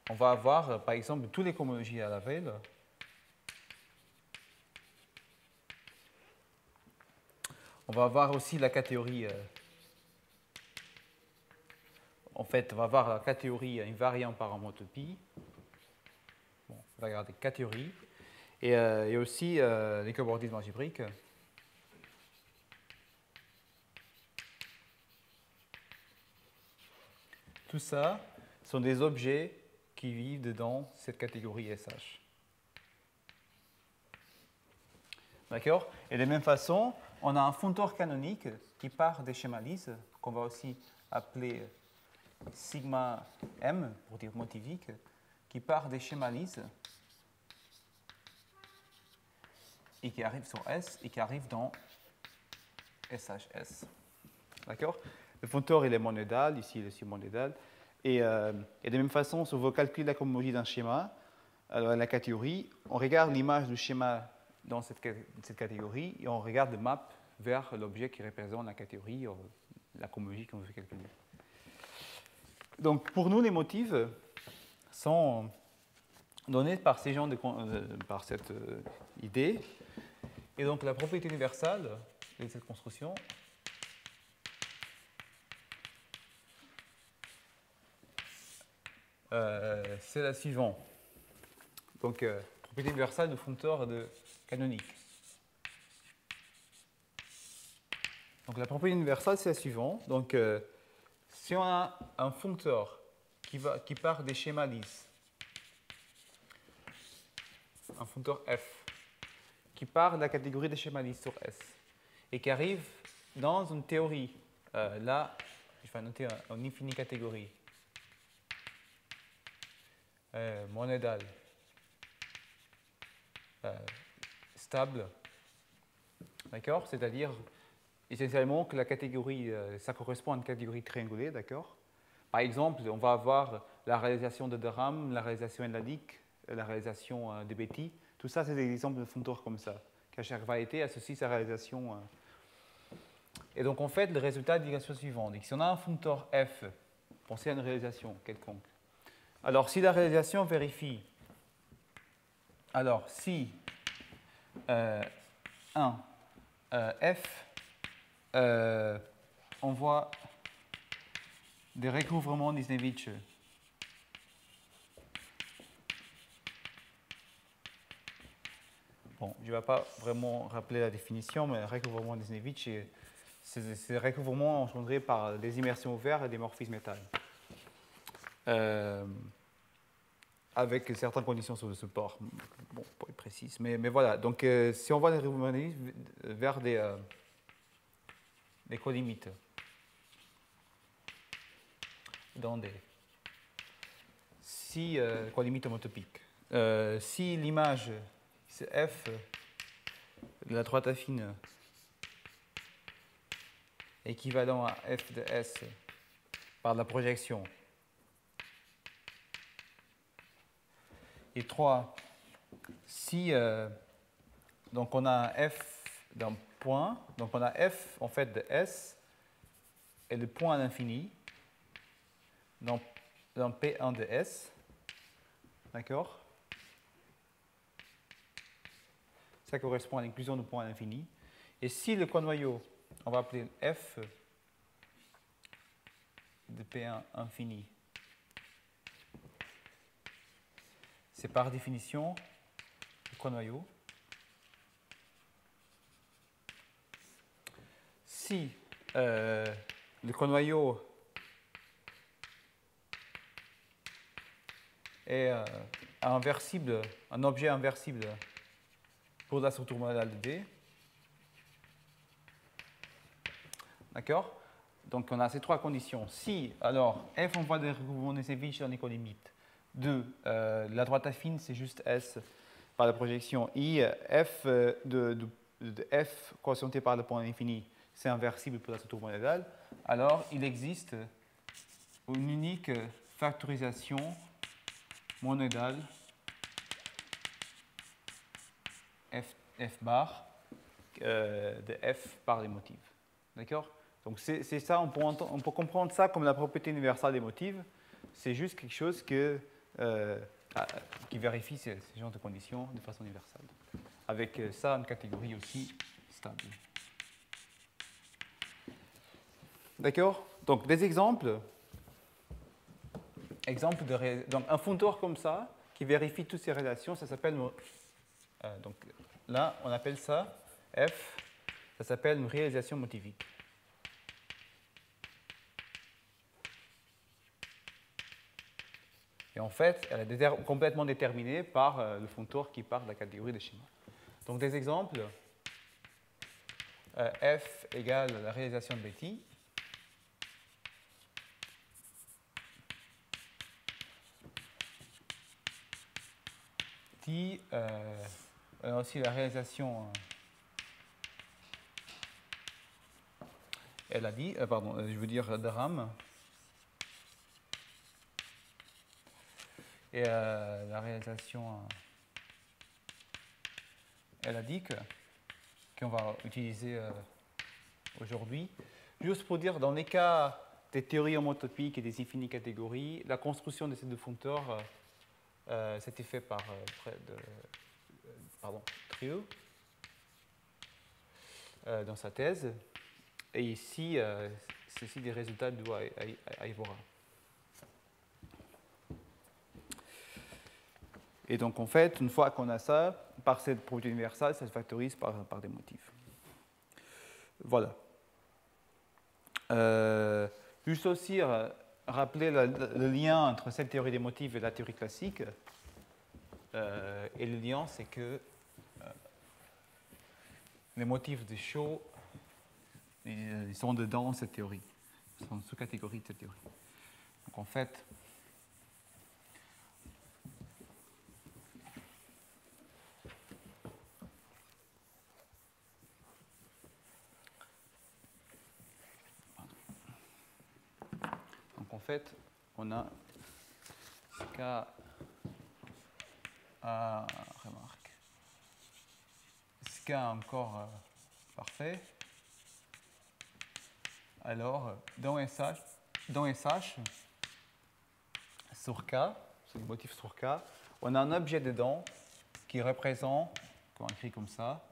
on va avoir, par exemple, toutes les cohomologies à la veille. On va avoir aussi la catégorie. En fait, on va avoir la catégorie invariant par homotopie. Bon, on va regarder catégorie. Et aussi les cobordismes algébriques. tout ça sont des objets qui vivent dans cette catégorie SH. D'accord? Et de la même façon, on a un functeur canonique qui part des schémas lisses, qu'on va aussi appeler sigma M, pour dire motivique, qui part des schémas lisses et qui arrive sur S et qui arrive dans SHS. D'accord? Le functeur, il est monédal, ici il est aussi monédal. Et de la même façon, si on veut calculer la cohomologie d'un schéma, alors la catégorie, on regarde l'image du schéma dans cette catégorie et on regarde le map vers l'objet qui représente la catégorie, la cohomologie qu'on veut calculer. Donc pour nous, les motifs sont donnés par ces gens par cette idée. Et donc la propriété universale de cette construction c'est la suivante. Donc propriété universelle de functeur canonique. Donc la propriété universelle c'est la suivante. Donc si on a un functeur qui part des schémas lisses, un functeur f, qui part de la catégorie des schémas lisses sur S, et qui arrive dans une théorie, là, je vais noter une infinie catégorie, monédale, stable, d'accord? C'est-à-dire essentiellement que la catégorie, ça correspond à une catégorie triangulaire, d'accord? Par exemple, on va avoir la réalisation de Derham, la réalisation énadique, la réalisation de Betti. Tout ça, c'est des exemples de functeurs comme ça, qu'à chaque variété associe sa réalisation. Et donc, en fait, le résultat est l'illustration suivante. Si on a un functeur f, pensez à une réalisation quelconque. Alors, si la réalisation vérifie, alors si 1, f envoie des recouvrements Nisnevich bon, je ne vais pas vraiment rappeler la définition, mais recouvrement Nisnevich, c'est des recouvrements engendrés par des immersions ouvertes et des morphismes métal. Avec certaines conditions sur le support. Bon, pas précis, mais voilà. Donc, si on voit des recouvrements vers des colimites dans des colimites homotopiques. Si l'image c'est f de la droite affine équivalent à f de S par la projection, et 3, si donc on a un f d'un point, donc on a f en fait de S et le point à l'infini dans P1 de S, d'accord? Ça correspond à l'inclusion du point à l'infini. Et si le conoyau, on va appeler f de P1 infini, c'est par définition le conoyau. Si le conoyau est inversible, un objet inversible pour la structure modale de D, d'accord? Donc on a ces trois conditions. Si, alors, f envoie des recouvrements Nisnevich dans les colimites. 2, la droite affine, c'est juste S par la projection. I, f de f correspondé par le point infini, c'est inversible pour la structure modale. Alors, il existe une unique factorisation monédale f bar de f par les motifs. D'accord? Donc c'est ça, on peut comprendre ça comme la propriété universelle des motifs. C'est juste quelque chose qui vérifie ces genres de conditions de façon universelle. Avec ça, une catégorie aussi stable. D'accord? Donc des exemples. Donc un functeur comme ça, qui vérifie toutes ces relations, ça s'appelle... donc là, on appelle ça F, ça s'appelle une réalisation motivique. Et en fait, elle est complètement déterminée par le functeur qui part de la catégorie des schémas. Donc des exemples, f égale la réalisation de Betti. T, on a aussi la réalisation, elle a dit, pardon, je veux dire de RAM. Et la réalisation, elle a dit qu'on va utiliser aujourd'hui. Juste pour dire, dans les cas des théories homotopiques et des infinies catégories, la construction de ces deux functeurs, c'était fait par Trieu dans sa thèse. Et ici, ceci des résultats de Aivora. Et donc, en fait, une fois qu'on a ça, par cette propriété universelle, ça se factorise par des motifs. Voilà. Juste aussi rappeler le lien entre cette théorie des motifs et la théorie classique. Et le lien, c'est que les motifs de Shaw, ils sont dedans cette théorie. Ils sont une sous-catégorie de cette théorie. Donc, en fait, on a K à remarque. K encore parfait. Alors, dans SH sur K, c'est le motif sur K, on a un objet dedans qui représente, qu'on écrit comme ça,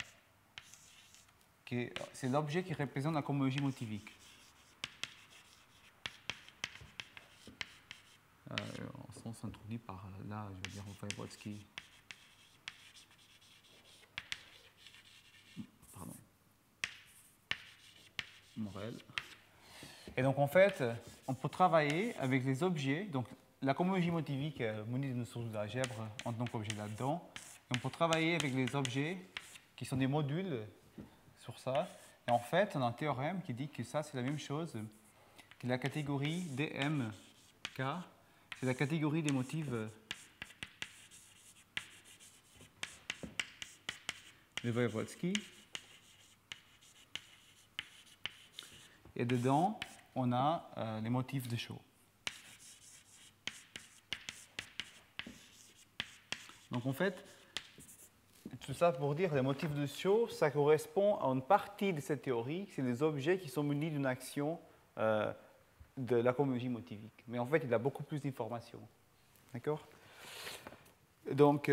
c'est l'objet qui représente la cohomologie motivique. En sens introduit par là, je veux dire, Wygotsky. Pardon. Morel. Et donc, en fait, on peut travailler avec les objets. Donc, la cohomologie motivique munie d'une source d'algèbre en tant qu'objet là-dedans. Et on peut travailler avec les objets qui sont des modules sur ça. Et en fait, on a un théorème qui dit que ça, c'est la même chose que la catégorie DMK. C'est la catégorie des motifs de Wygotsky. Et dedans, on a les motifs de Shaw. Donc en fait, tout ça pour dire, les motifs de Shaw, ça correspond à une partie de cette théorie, c'est les objets qui sont munis d'une action de la cohomologie motivique. Mais en fait, il a beaucoup plus d'informations. D'accord? Donc,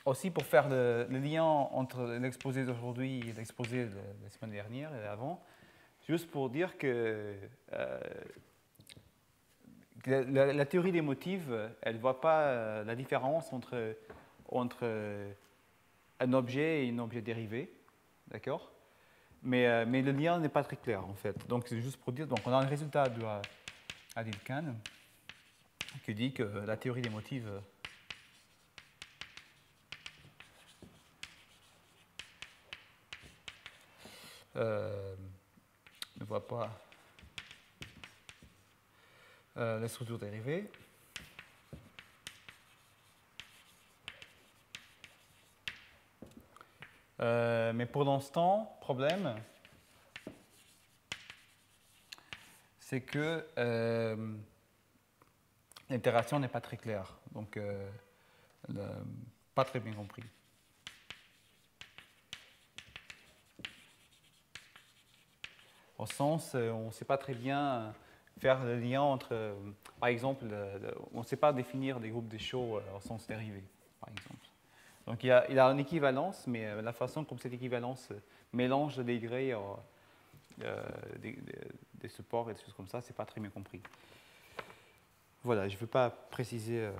aussi pour faire le lien entre l'exposé d'aujourd'hui et l'exposé de la semaine dernière et d'avant, juste pour dire que la théorie des motifs, elle ne voit pas la différence entre un objet et un objet dérivé, d'accord? Mais le lien n'est pas très clair, en fait. Donc, c'est juste pour dire, donc on a un résultat de Adil Khan qui dit que la théorie des motifs ne voit pas la structure dérivée. Mais pour l'instant, problème, c'est que l'interaction n'est pas très claire, donc pas très bien compris. Au sens, on ne sait pas très bien faire le lien entre, par exemple, on ne sait pas définir des groupes de Shaw au sens dérivé, par exemple. Donc il a une équivalence, mais la façon comme cette équivalence mélange des degrés des supports et des choses comme ça, c'est pas très bien compris. Voilà, je ne veux pas préciser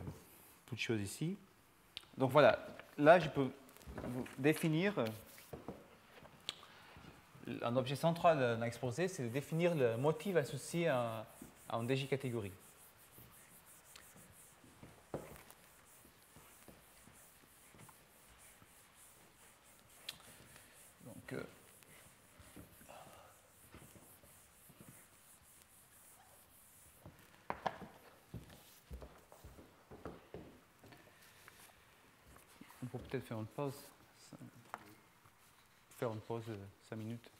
toutes choses ici. Donc voilà, là je peux vous définir un objet central d'un exposé, c'est de définir le motif associé à une DJ catégorie. Donc, on peut peut-être faire une pause. Faire une pause de 5 minutes.